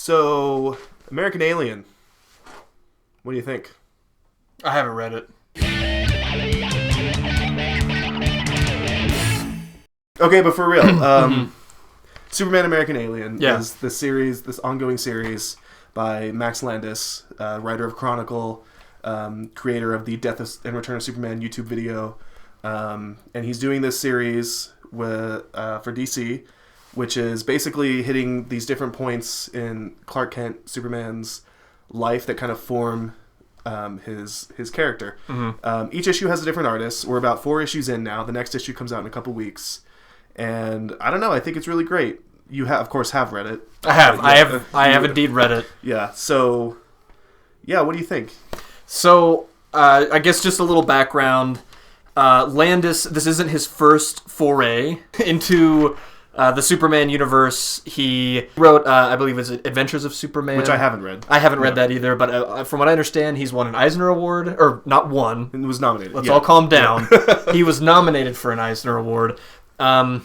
So, American Alien. What do you think? I haven't read it. Okay, but for real, Superman American Alien Yeah. is this ongoing series by Max Landis, writer of Chronicle, creator of the Death and Return of Superman YouTube video. And he's doing this series for DC, which is basically hitting these different points in Clark Kent, Superman's life that kind of form his character. Each issue has a different artist. We're about 4 issues in now. The next issue comes out in a couple weeks. And I don't know. I think it's really great. You have, of course, have read it. I have. I have indeed read it. Yeah. So, yeah. What do you think? So, I guess just a little background. Landis, this isn't his first foray into the Superman universe. He wrote, I believe it's Adventures of Superman. Which I haven't read. I haven't read that either, but from what I understand, he's won an Eisner Award. Or, not won. It was nominated. Let's all calm down. He was nominated for an Eisner Award. And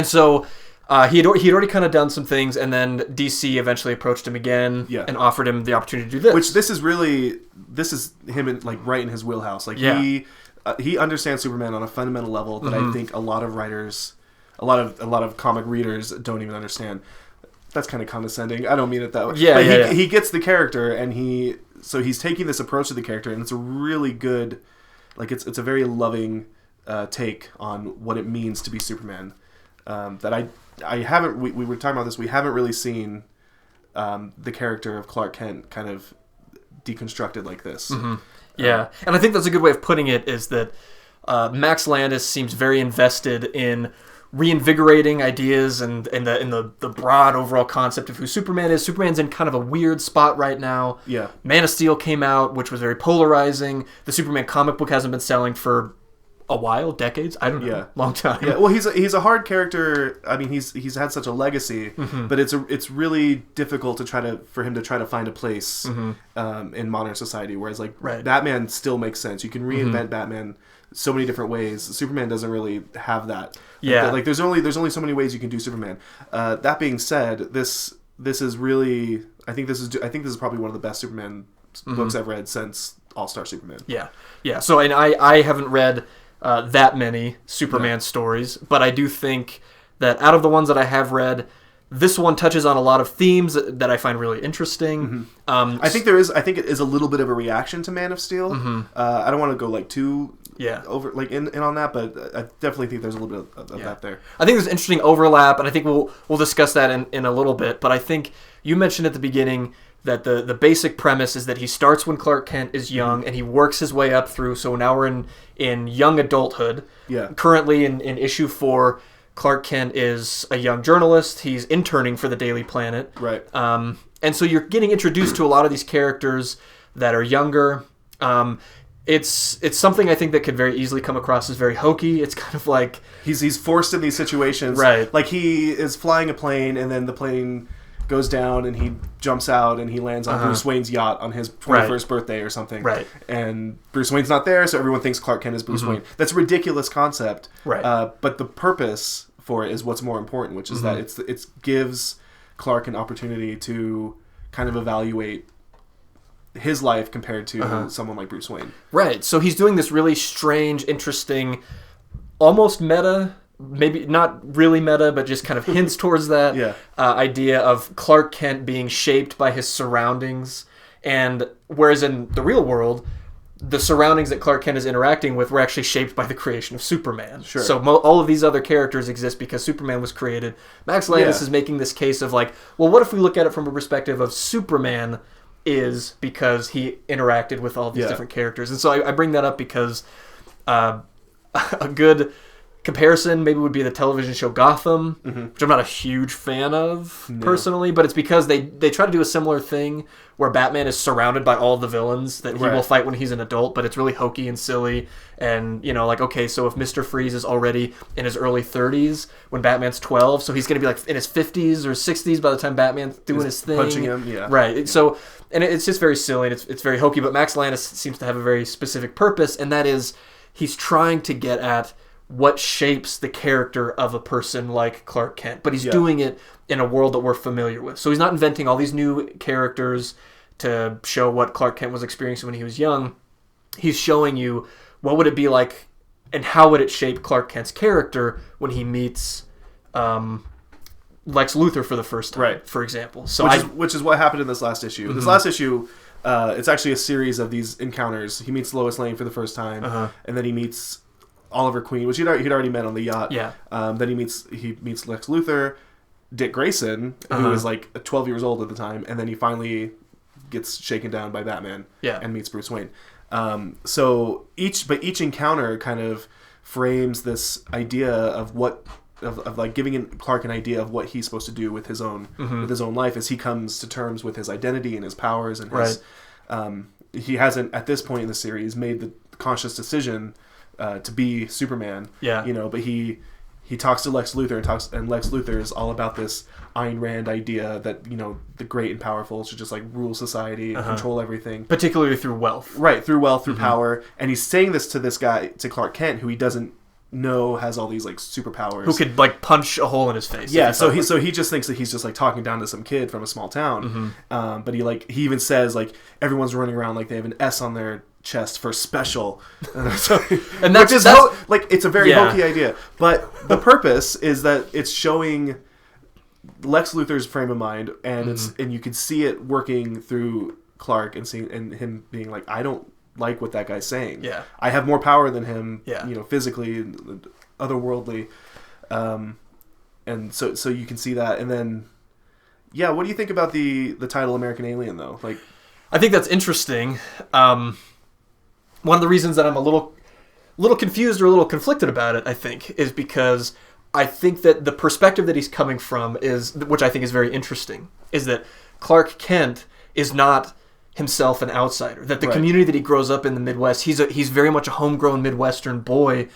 so he had already kind of done some things, and then DC eventually approached him again and offered him the opportunity to do this. Which this is him right in his wheelhouse. Like he understands Superman on a fundamental level that I think a lot of writers, a lot of comic readers don't even understand. That's kind of condescending. I don't mean it that way. But he gets the character, and he's taking this approach to the character, and it's a really good, like it's a very loving take on what it means to be Superman. That I haven't. We were talking about this. We haven't really seen the character of Clark Kent kind of deconstructed like this. Yeah, and I think that's a good way of putting it. Is that Max Landis seems very invested in reinvigorating ideas and in the broad overall concept of who Superman is. Superman's in kind of a weird spot right now. Yeah, Man of Steel came out, which was very polarizing. The Superman comic book hasn't been selling for a while, decades, I don't know, long time. Yeah, well, he's a hard character. I mean, he's had such a legacy, but it's really difficult for him to try to find a place in modern society. Whereas Batman still makes sense. You can reinvent Batman so many different ways. Superman doesn't really have that. Yeah, like there's only so many ways you can do Superman. That being said, this is really I think this is probably one of the best Superman books I've read since All-Star Superman. Yeah. So and I haven't read that many Superman stories, but I do think that out of the ones that I have read, this one touches on a lot of themes that I find really interesting. I think it is a little bit of a reaction to Man of Steel. I don't want to go too over in on that, but I definitely think there's a little bit of that there. I think there's interesting overlap, and I think we'll discuss that in a little bit. But I think you mentioned at the beginning that the basic premise is that he starts when Clark Kent is young and he works his way up through. So now we're in young adulthood. Yeah. Currently in issue 4, Clark Kent is a young journalist. He's interning for the Daily Planet. Right. And so you're getting introduced to a lot of these characters that are younger. It's something I think that could very easily come across as very hokey. It's kind of like he's forced in these situations. Right. Like he is flying a plane and then the plane goes down and he jumps out and he lands on Bruce Wayne's yacht on his 21st birthday or something. Right. And Bruce Wayne's not there, so everyone thinks Clark Kent is Bruce Wayne. That's a ridiculous concept. Right. But the purpose for it is what's more important, which is that it gives Clark an opportunity to kind of evaluate his life compared to someone like Bruce Wayne. Right. So he's doing this really strange, interesting, almost meta, maybe not really meta, but just kind of hints towards that idea of Clark Kent being shaped by his surroundings. And whereas in the real world, the surroundings that Clark Kent is interacting with were actually shaped by the creation of Superman. Sure. So all of these other characters exist because Superman was created. Max Landis is making this case of like, well, what if we look at it from a perspective of Superman is because he interacted with all these different characters. And so I bring that up because a good comparison maybe would be the television show Gotham, which I'm not a huge fan of personally, but it's because they try to do a similar thing where Batman is surrounded by all the villains that he will fight when he's an adult, but it's really hokey and silly. And, you know, like, okay, so if Mr. Freeze is already in his early 30s when Batman's 12, so he's going to be like in his 50s or 60s by the time Batman's doing his thing. Punching him, Right. Yeah. So, and it's just very silly and it's very hokey, but Max Landis seems to have a very specific purpose, and that is he's trying to get at what shapes the character of a person like Clark Kent, but he's doing it in a world that we're familiar with. So he's not inventing all these new characters to show what Clark Kent was experiencing when he was young. He's showing you what would it be like and how would it shape Clark Kent's character when he meets Lex Luthor for the first time, for example. So which is what happened in this last issue. Mm-hmm. This last issue, it's actually a series of these encounters. He meets Lois Lane for the first time, and then he meets Oliver Queen, which he'd already met on the yacht. Yeah. Then he meets Lex Luthor, Dick Grayson, who was like 12 years old at the time, and then he finally gets shaken down by Batman and meets Bruce Wayne. So each encounter kind of frames this idea of what of like giving Clark an idea of what he's supposed to do with his own life as he comes to terms with his identity and his powers and his he hasn't at this point in the series made the conscious decision to be Superman. Yeah. You know, but he talks to Lex Luthor and Lex Luthor is all about this Ayn Rand idea that, you know, the great and powerful should just like rule society and control everything. Particularly through wealth. Right, through wealth, through power. And he's saying this to this guy, to Clark Kent, who he doesn't know has all these like superpowers. Who could like punch a hole in his face. Yeah, so he just thinks that he's just like talking down to some kid from a small town. But he even says like everyone's running around like they have an S on their chest for special. And that's it's a very hokey idea. But the purpose is that it's showing Lex Luthor's frame of mind, and and you can see it working through Clark and him being like, I don't like what that guy's saying. Yeah. I have more power than him, Yeah. you know, physically, otherworldly. And so you can see that. And then, what do you think about the title American Alien, though? Like, I think that's interesting. One of the reasons that I'm a little confused or a little conflicted about it, I think, is because I think that the perspective that he's coming from is, which I think is very interesting, is that Clark Kent is not himself an outsider. That the community that he grows up in the Midwest, he's very much a homegrown Midwestern boy.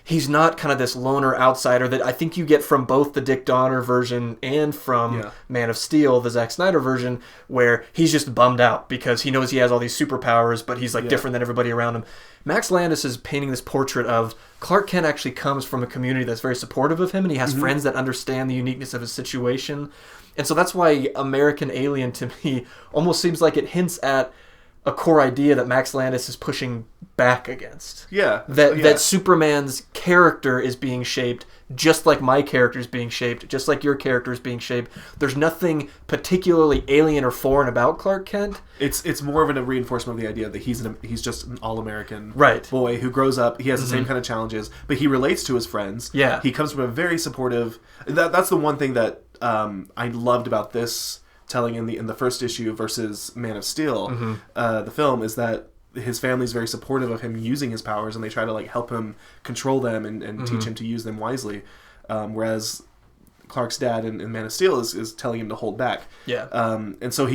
He's not kind of this loner outsider that I think you get from both the Dick Donner version and from Man of Steel, the Zack Snyder version, where he's just bummed out because he knows he has all these superpowers, but he's like different than everybody around him. Max Landis is painting this portrait of Clark Kent actually comes from a community that's very supportive of him, and he has friends that understand the uniqueness of his situation. And so that's why American Alien, to me, almost seems like it hints at a core idea that Max Landis is pushing back against. Yeah. That Superman's character is being shaped just like my character is being shaped, just like your character is being shaped. There's nothing particularly alien or foreign about Clark Kent. It's more of a reinforcement of the idea that he's just an all-American boy who grows up. He has the same kind of challenges, but he relates to his friends. Yeah. He comes from a very supportive... That's the one thing that I loved about this telling in the first issue versus Man of Steel, the film, is that his family's very supportive of him using his powers, and they try to like help him control them and teach him to use them wisely. Whereas Clark's dad in Man of Steel is telling him to hold back. Yeah. And so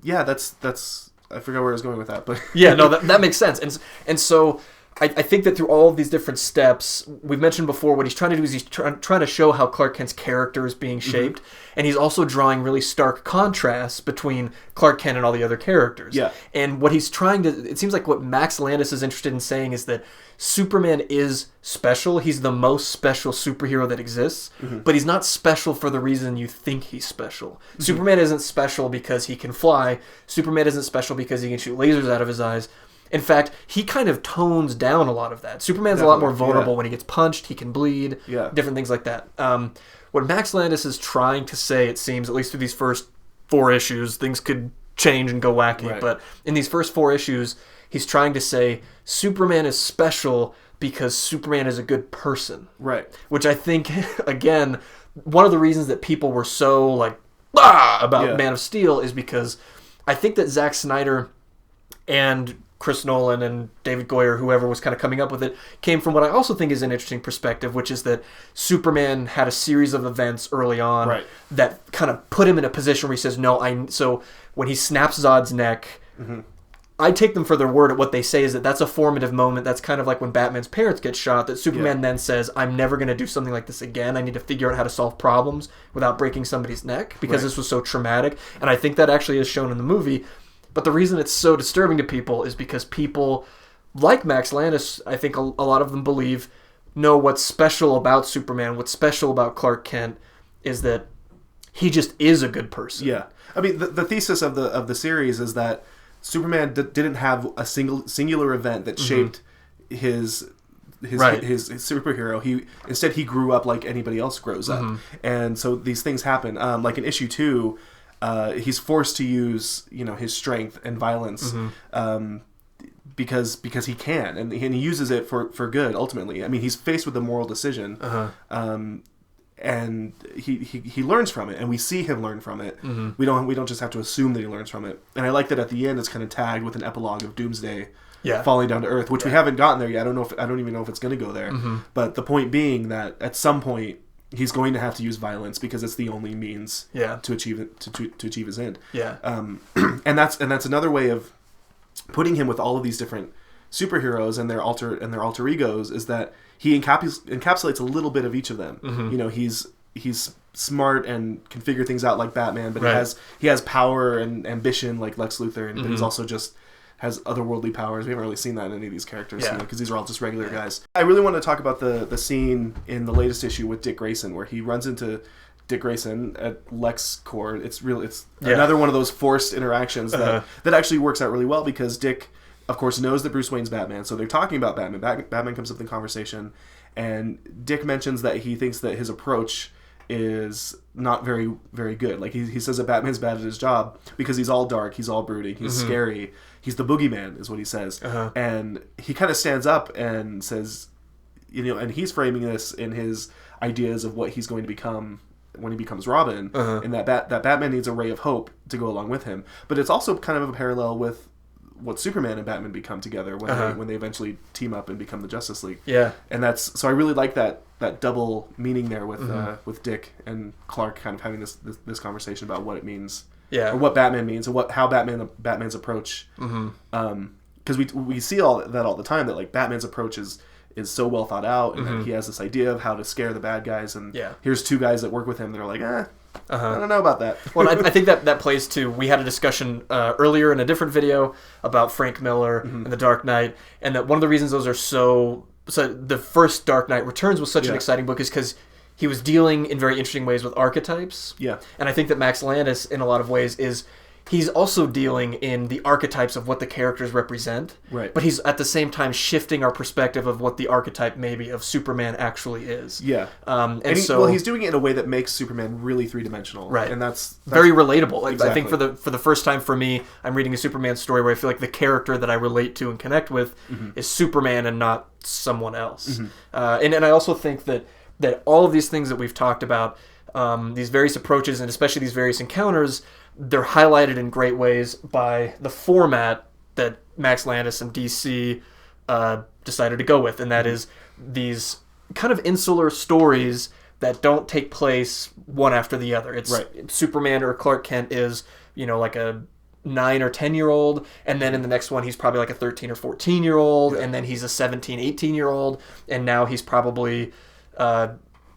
that's I forgot where I was going with that, but that makes sense. And so I think that through all of these different steps, we've mentioned before, what he's trying to do is he's trying to show how Clark Kent's character is being shaped, and he's also drawing really stark contrasts between Clark Kent and all the other characters. Yeah. And what he's trying to... It seems like what Max Landis is interested in saying is that Superman is special. He's the most special superhero that exists, but he's not special for the reason you think he's special. Superman isn't special because he can fly. Superman isn't special because he can shoot lasers out of his eyes. In fact, he kind of tones down a lot of that. Superman's a lot more vulnerable when he gets punched. He can bleed. Different things like that. What Max Landis is trying to say, it seems, at least through these first 4 issues, things could change and go wacky, but in these first 4 issues, he's trying to say Superman is special because Superman is a good person. Right. Which I think, again, one of the reasons that people were so like about Man of Steel is because I think that Zack Snyder and Chris Nolan and David Goyer, whoever was kind of coming up with it, came from what I also think is an interesting perspective, which is that Superman had a series of events early on that kind of put him in a position where he says, so when he snaps Zod's neck, I take them for their word at what they say is that that's a formative moment. That's kind of like when Batman's parents get shot, that Superman then says, I'm never going to do something like this again. I need to figure out how to solve problems without breaking somebody's neck because this was so traumatic. And I think that actually is shown in the movie. But the reason it's so disturbing to people is because people like Max Landis, I think a lot of them believe, no, what's special about Superman, what's special about Clark Kent is that he just is a good person. Yeah. I mean, the thesis of the series is that Superman didn't have a singular event that shaped his superhero. Instead he grew up like anybody else grows up, and so these things happen. Like in issue 2, he's forced to use his strength and violence because he can, and he uses it for good ultimately. I mean, he's faced with a moral decision, and he learns from it, and we see him learn from it. We don't just have to assume that he learns from it. And I like that at the end it's kind of tagged with an epilogue of Doomsday. Yeah. Falling down to Earth, which we haven't gotten there yet. I don't even know if it's going to go there. But the point being that at some point he's going to have to use violence because it's the only means to achieve his end. Yeah. And that's another way of putting him with all of these different superheroes and their alter egos, is that he encapsulates a little bit of each of them. He's smart and can figure things out like Batman, but he has power and ambition like Lex Luthor, but he's also just has otherworldly powers. We haven't really seen that in any of these characters, because these are all just regular guys. I really want to talk about the scene in the latest issue with Dick Grayson, where he runs into Dick Grayson at LexCorp. It's another one of those forced interactions that actually works out really well, because Dick, of course, knows that Bruce Wayne's Batman, so they're talking about Batman. Batman comes up in the conversation, and Dick mentions that he thinks that his approach is not very, very good. Like, he says that Batman's bad at his job because he's all dark, he's all brooding, he's scary, he's the boogeyman, is what he says. And he kind of stands up and says, and he's framing this in his ideas of what he's going to become when he becomes Robin, and that Batman needs a ray of hope to go along with him. But it's also kind of a parallel with what Superman and Batman become together when they eventually team up and become the Justice League. Yeah. And so I really like that double meaning there with Dick and Clark kind of having this conversation about what it means. Yeah. Or what Batman means, and how Batman's approach. Because we see all that all the time, that like Batman's approach is so well thought out, and that he has this idea of how to scare the bad guys, and here's two guys that work with him that are like, I don't know about that. Well, I think that plays to, we had a discussion earlier in a different video about Frank Miller and The Dark Knight, and that one of the reasons those are so the first Dark Knight Returns was such an exciting book is because he was dealing in very interesting ways with archetypes. Yeah. And I think that Max Landis, in a lot of ways, he's also dealing in the archetypes of what the characters represent. Right. But he's at the same time shifting our perspective of what the archetype maybe of Superman actually is. Yeah. He's doing it in a way that makes Superman really three-dimensional. Right. And that's very relatable. Like, exactly. I think for the first time for me, I'm reading a Superman story where I feel like the character that I relate to and connect with is Superman and not someone else. And I also think that all of these things that we've talked about, these various approaches and especially these various encounters, they're highlighted in great ways by the format that Max Landis and DC decided to go with, and that is these kind of insular stories that don't take place one after the other. It's Superman or Clark Kent is, like a 9 or 10-year-old, and then in the next one he's probably like a 13 or 14-year-old, and then he's a 17, 18-year-old, and now he's probably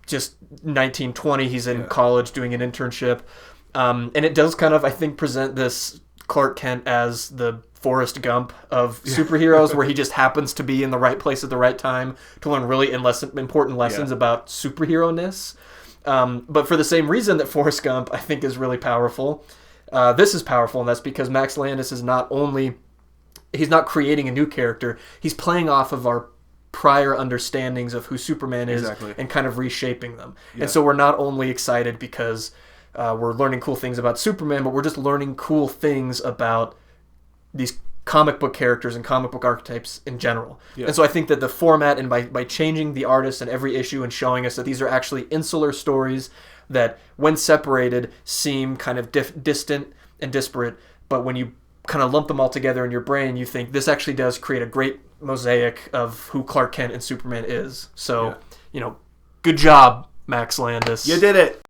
just 19, 20. He's in college doing an internship. And it does kind of, I think, present this Clark Kent as the Forrest Gump of superheroes, where he just happens to be in the right place at the right time to learn really important lessons about superhero-ness. But for the same reason that Forrest Gump, I think, is really powerful, this is powerful, and that's because Max Landis is he's not creating a new character, he's playing off of our prior understandings of who Superman is and kind of reshaping them. Yeah. And so we're not only excited because we're learning cool things about Superman, but we're just learning cool things about these comic book characters and comic book archetypes in general. Yeah. And so I think that the format, and by changing the artist in every issue and showing us that these are actually insular stories that, when separated, seem kind of distant and disparate, but when you kind of lump them all together in your brain, you think this actually does create a great mosaic of who Clark Kent and Superman is. So, good job, Max Landis. You did it.